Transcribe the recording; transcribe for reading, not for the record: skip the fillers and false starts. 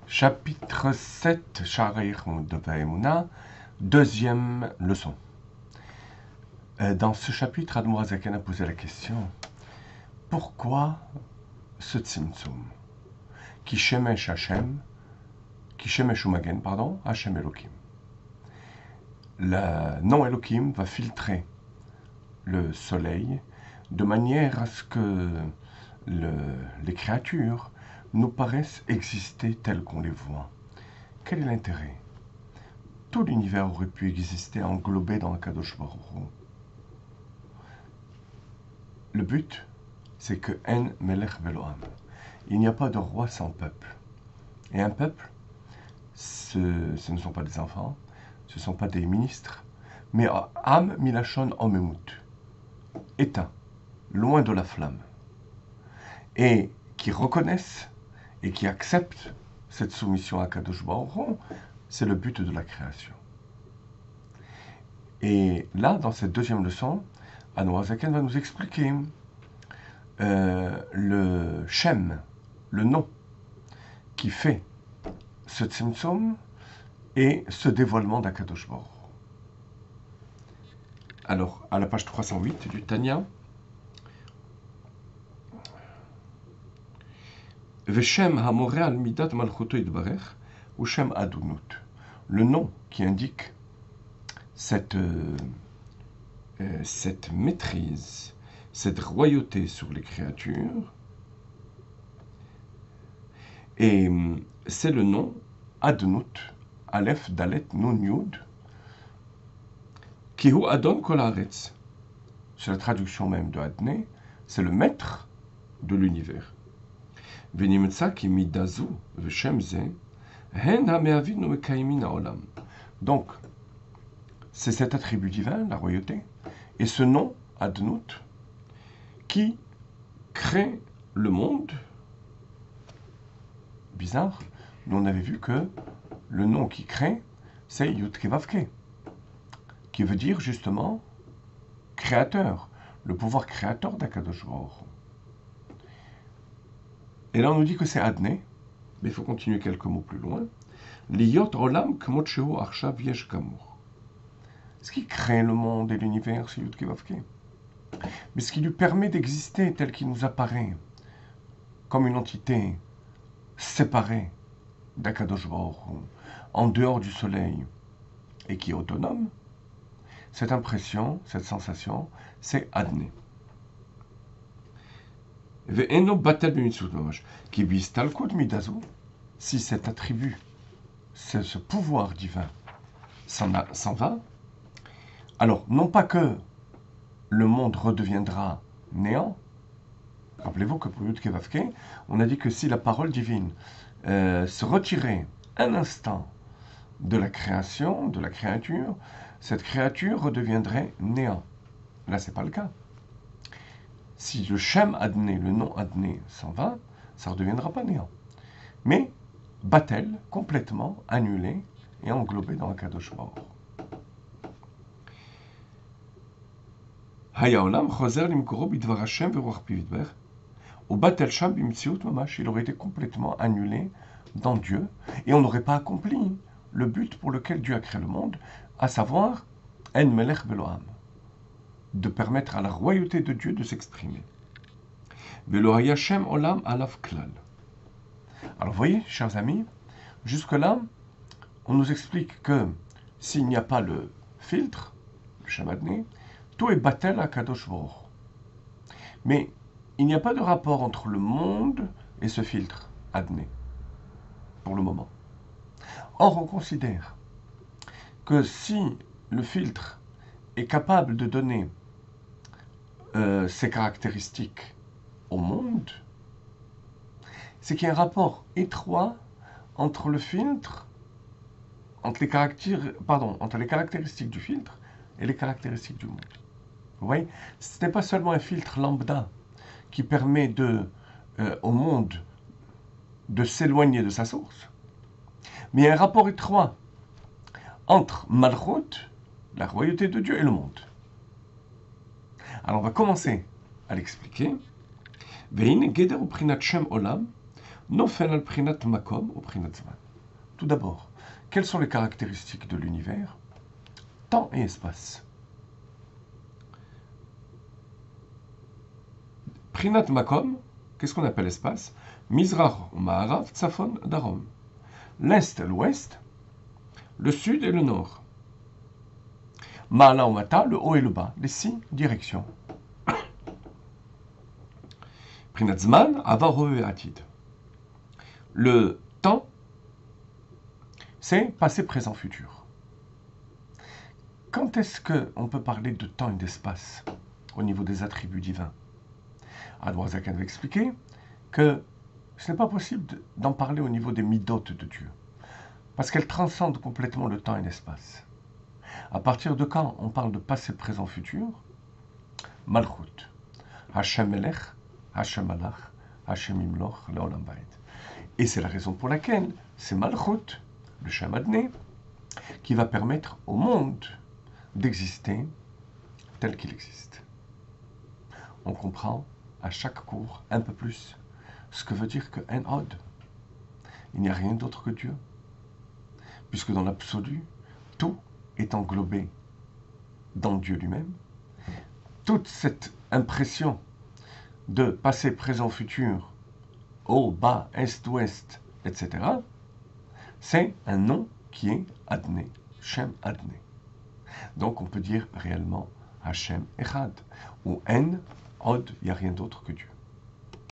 Chapitre 7, Sha'arei Chemut Va'emunah, deuxième leçon. Dans ce chapitre, Admour HaZaken a posé la question: pourquoi ce tzimtzum qui shemesh Hashem, qui shemesh umagen, pardon, Hashem Elohim. Le nom Elohim va filtrer le soleil de manière à ce que les créatures nous paraissent exister telles qu'on les voit. Quel est l'intérêt? Tout l'univers aurait pu exister englobé dans le Kadosh Baruch Hu. Le but, c'est que En Melech Velo Am. Il n'y a pas de roi sans peuple. Et un peuple, ce ne sont pas des enfants, ce ne sont pas des ministres, mais Am Milachon Omemut, éteint, loin de la flamme, et qui reconnaissent et qui acceptent cette soumission à Kadosh Baruch Hu. C'est le but de la création. Et là, dans cette deuxième leçon, Admour HaZaken va nous expliquer le Shem, le nom, qui fait ce tzimtzum et ce dévoilement d'Akadosh Baruch Hu. Alors, à la page 308 du Tanya, Veshem hamore al midat malchuto yitbarech ou Shem adunut. Le nom qui indique cette maîtrise, cette royauté sur les créatures, et c'est le nom Adnut, Aleph Dalet Nun Yud, Kihu Adon Kol Haaretz. C'est la traduction même de Adné, c'est le maître de l'univers. Venimetza ki midazu v'shem ze hen hameavinu mekaimin haolam. Donc, c'est cet attribut divin, la royauté, et ce nom, Adnut, qui crée le monde. Bizarre, nous on avait vu que le nom qui crée, c'est Yud-Ke Vav-Ke, qui veut dire justement créateur, le pouvoir créateur d'Akadosh Baruch Hu. Et là on nous dit que c'est Adné, mais il faut continuer quelques mots plus loin. Liyot olam kmot shehu arshav yesh kamur. Ce qui crée le monde et l'univers, c'est Yud-Ke Vav-Ke. Mais ce qui lui permet d'exister tel qu'il nous apparaît, comme une entité séparée d'Akadosh Baruch Hu, en dehors du soleil, et qui est autonome, cette impression, cette sensation, c'est Adné. Ve'eno batel b'mitzvot mamash, ki bistalkut midazu, si cet attribut, ce pouvoir divin s'en va, alors non pas que le monde redeviendra néant. Rappelez-vous que pour Yud-Ke Vav-Ke, on a dit que si la parole divine se retirait un instant de la création, de la créature, cette créature redeviendrait néant. Là, ce n'est pas le cas. Si le Shem Adné, le nom Adné s'en va, ça ne redeviendra pas néant. Mais Batel, complètement annulé et englobé dans Akadosh Baruch Hu. Hayaolam choser limkoro bidvar Hashem veruach pi yidber. Au Batel Sham bimtziut mamash, il aurait été complètement annulé dans Dieu et on n'aurait pas accompli le but pour lequel Dieu a créé le monde, à savoir En Melech Velo Am, de permettre à la royauté de Dieu de s'exprimer. Velo hayashem olam alav klal. Alors vous voyez, chers amis, jusque-là, on nous explique que s'il n'y a pas le filtre, le Shem Adné, tout est Batel à Kadosh Baruch Hu. Mais il n'y a pas de rapport entre le monde et ce filtre, Adné, pour le moment. Or, on considère que si le filtre est capable de donner ses caractéristiques au monde, c'est qu'il y a un rapport étroit entre le filtre, entre les caractéristiques du filtre et les caractéristiques du monde. Vous voyez, ce n'est pas seulement un filtre lambda qui permet au monde de s'éloigner de sa source, mais il y a un rapport étroit entre Malchut, la royauté de Dieu, et le monde. Alors on va commencer à l'expliquer. Ve'ine geder uprinat shem olam, Nofel al prinat makom ou prinat zman. Tout d'abord, quelles sont les caractéristiques de l'univers? Temps et espace. Prinat makom, qu'est-ce qu'on appelle espace? Mizrach ou Ma'arav, Tsafon, Darom. L'est et l'ouest, le sud et le nord. Ma'ala ou Mata, le haut et le bas, les 6 directions. Prinat zman, avar et atid. Le temps, c'est passé, présent, futur. Quand est-ce qu'on peut parler de temps et d'espace au niveau des attributs divins? Admorazakan va expliquer que ce n'est pas possible d'en parler au niveau des midotes de Dieu, parce qu'elles transcendent complètement le temps et l'espace. À partir de quand on parle de passé, présent, futur? Malchut, Hashem Melech, Hashem Malach, Hashem Imloch, Leolam Vaed. Et c'est la raison pour laquelle c'est Malchut, le Shem Adné, qui va permettre au monde d'exister tel qu'il existe. On comprend à chaque cours un peu plus ce que veut dire que En Od. Il n'y a rien d'autre que Dieu, puisque dans l'absolu, tout est englobé dans Dieu lui-même. Toute cette impression de passé, présent, futur, haut, bas, est, ouest, etc., c'est un nom qui est Adné, Shem Adné. Donc on peut dire réellement Hashem Echad, ou En Od, il n'y a rien d'autre que Dieu.